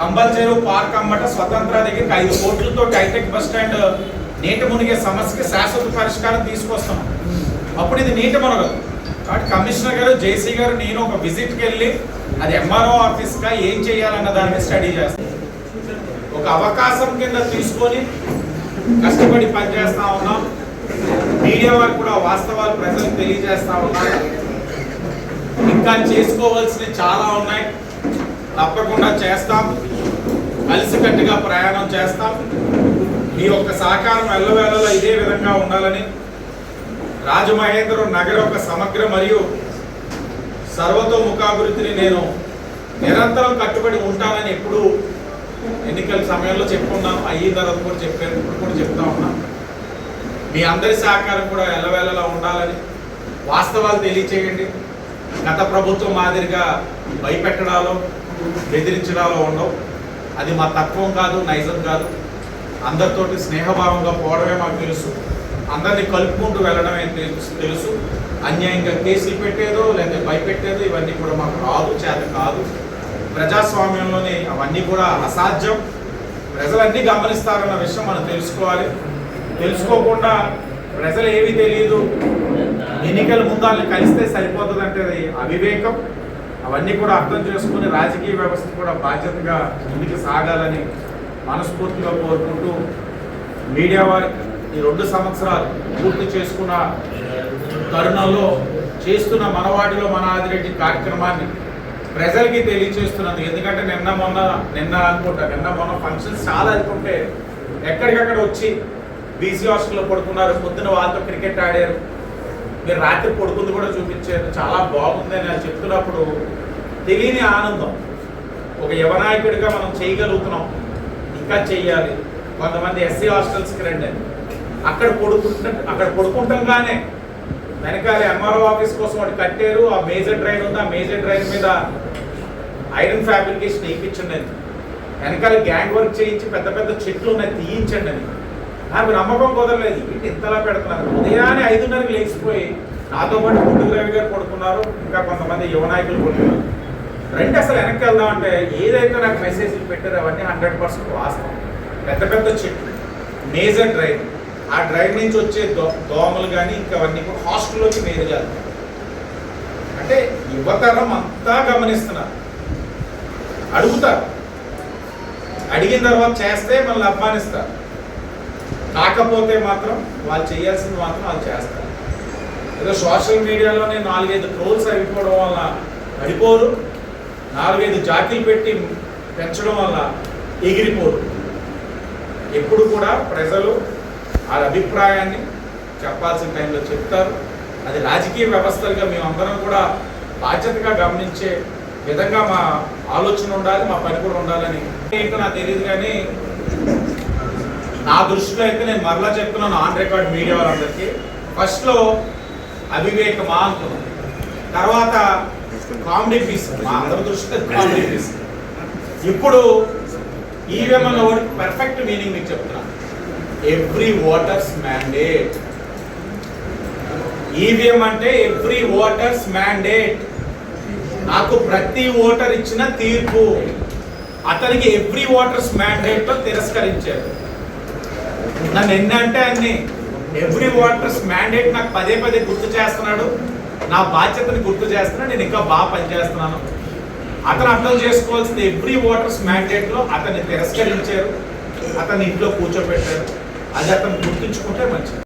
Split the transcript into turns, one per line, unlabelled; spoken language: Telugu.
కంబల్చెరు పార్క్ అమ్మట స్వతంత్ర దగ్గరికి 5 కోట్లతో హైటెక్ బస్ స్టాండ్ నీటి మునిగే సమస్యకి శాశ్వత పరిష్కారం తీసుకొస్తాం. అప్పుడు ఇది నీటి మునగదు. కాబట్టి కమిషనర్ గారు, జేసీ గారు, నేను ఒక విజిట్కి వెళ్ళి అది ఎంఆర్ఓ ఆఫీస్గా ఏం చేయాలన్న దాన్ని స్టడీ చేస్తాం. ఒక అవకాశం కింద తీసుకొని కష్టపడి పనిచేస్తా ఉన్నాం. మీడియా వారు కూడా వాస్తవాలు ప్రజలకు తెలియజేస్తా ఉన్నారు. ఇంకా చేసుకోవాల్సినవి చాలా ఉన్నాయి, తప్పకుండా చేస్తాం. కలిసికట్టుగా ప్రయాణం చేస్తాం. మీ యొక్క సహకారం ఎల్లవేళలో ఇదే విధంగా ఉండాలని రాజమహేంద్రం నగర ఒక సమగ్ర మరియు సర్వతోముఖాభివృద్ధిని నేను నిరంతరం కట్టుబడి ఉంటానని ఎప్పుడు ఎన్నికల సమయంలో చెప్పుకున్నాను. అయిన తర్వాత కూడా చెప్పాను, ఇప్పుడు కూడా చెప్తా ఉన్నాను. మీ అందరి సహకారం కూడా ఎల్లవేళలా ఉండాలని వాస్తవాలు తెలియచేయండి. గత ప్రభుత్వం మాదిరిగా భయపెట్టడాలో బెదిరించడాలో ఉండవు. అది మా తత్వం కాదు, నైజం కాదు. అందరితోటి స్నేహభావంగా పోవడమే మాకు తెలుసు. అందరినీ కలుపుకుంటూ వెళ్ళడమే తెలుసు. అన్యాయంగా కేసులు పెట్టేదో లేకపోతే భయపెట్టేదో ఇవన్నీ కూడా మాకు రాదు, చేత కాదు. ప్రజాస్వామ్యంలోనే అవన్నీ కూడా అసాధ్యం. ప్రజలన్నీ గమనిస్తారన్న విషయం మనం తెలుసుకోవాలి. తెలుసుకోకుండా ప్రజలు ఏమీ తెలియదు, ఎన్నికల ముందు వాళ్ళని కలిస్తే సరిపోతుంది అంటే అవివేకం. అవన్నీ కూడా అర్థం చేసుకుని రాజకీయ వ్యవస్థ కూడా బాధ్యతగా ముందుకు సాగాలని మనస్ఫూర్తిగా కోరుకుంటూ, మీడియా వారికి ఈ 2 సంవత్సరాలు పూర్తి చేసుకున్న తరుణంలో చేస్తున్న మనవాడిలో మన ఆదిరెడ్డి కార్యక్రమాన్ని ప్రజలకి తెలియచేస్తున్నది. ఎందుకంటే నిన్న మొన్న ఫంక్షన్స్ చాలా అనుకుంటే ఎక్కడికక్కడ వచ్చి బీసీ హాస్టల్లో పడుకున్నారు, పొద్దున వాళ్ళతో క్రికెట్ ఆడారు, మీరు రాత్రి పడుకుంది కూడా చూపించారు. చాలా బాగుంది అని నేను చెప్తున్నప్పుడు తెలియని ఆనందం. ఒక యువనాయకుడిగా మనం చేయగలుగుతున్నాం, ఇంకా చెయ్యాలి. కొంతమంది ఎస్సీ హాస్టల్స్కి రండి అని అక్కడ పడుకుంటాంగానే వెనకాల ఎంఆర్ఓ ఆఫీస్ కోసం వాటి కట్టారు. ఆ మేజర్ డ్రైన్ ఉంది, ఆ మేజర్ డ్రైన్ మీద ఐరన్ ఫ్యాబ్రికేషన్ వేయించండి అని, వెనకాల గ్యాంగ్ వర్క్ చేయించి పెద్ద పెద్ద చెట్లు ఉన్నాయి తీయించండి అని. నాకు నమ్మకం కుదరలేదు. ఏంటి ఇంతలా పెడుతున్నారు? ఉదయాన్నే 5:30కి లేచిపోయి నాతో పాటు గుండూరు రవి గారు పడుకున్నారు, ఇంకా కొంతమంది యువ నాయకులు పడుకున్నారు. రండి అసలు వెనక్కి వెళ్దామంటే ఏదైతే నాకు మెసేజ్లు పెట్టారో అవన్నీ 100% వాస్తవం. పెద్ద పెద్ద చెట్లు, మేజర్ డ్రైన్, ఆ డ్రైన్ నుంచి వచ్చే దోమలు కానీ ఇంకా అవన్నీ కూడా హాస్టల్లోకి మేరజాలి. అంటే యువతరం అంతా గమనిస్తున్నారు, అడుగుతారు. అడిగిన తర్వాత చేస్తే మనల్ని అభిమానిస్తారు. కాకపోతే మాత్రం వాళ్ళు చేయాల్సింది మాత్రం వాళ్ళు చేస్తారు. ఏదో సోషల్ మీడియాలోనే 4-5 ట్రోల్స్ అయిపోవడం వల్ల పడిపోరు, 4-5 జాకీలు పెట్టి పెంచడం వల్ల ఎగిరిపోరు. ఎప్పుడు కూడా ప్రజలు వాళ్ళ అభిప్రాయాన్ని చెప్పాల్సిన టైంలో చెప్తారు. అది రాజకీయ వ్యవస్థలుగా మేమందరం కూడా బాధ్యతగా గమనించే విధంగా మా ఆలోచన ఉండాలి, మా పని కూడా ఉండాలని ఏంటో నాకు తెలియదు. కానీ నా దృష్టిలో అయితే నేను మరలా చెప్తున్నాను ఆన్ రికార్డ్ మీడియా వాళ్ళందరికీ, ఫస్ట్లో అవివేకమా అనుకున్నాను, తర్వాత కామెడీ పీస్, మా అందరి దృష్టిలో కామెడీ పీస్. ఇప్పుడు ఈవీఎం అన్న వర్డ్ పర్ఫెక్ట్ మీనింగ్ మీకు చెప్తున్నాను. Every voters mandate. ఈవీఎం అంటే ఎవ్రీ ఓటర్స్ మ్యాండేట్. నాకు ప్రతి ఓటర్ ఇచ్చిన తీర్పు. అతనికి ఎవ్రీ ఓటర్స్ మ్యాండేట్ తిరస్కరించారు. నన్ను ఎన్ని అంటే అన్ని ఎవ్రీ ఓటర్స్ మ్యాండేట్ నాకు పదే గుర్తు చేస్తున్నాడు, నా బాధ్యతని గుర్తు చేస్తున్నాడు, నేను ఇంకా బాగా పనిచేస్తున్నాను. అతను అర్థం చేసుకోవాల్సింది ఎవ్రీ ఓటర్స్ మ్యాండేట్లో అతన్ని తిరస్కరించారు, అతన్ని ఇంట్లో కూర్చోబెట్టారు. అది అతను గుర్తుంచుకుంటే మంచిది.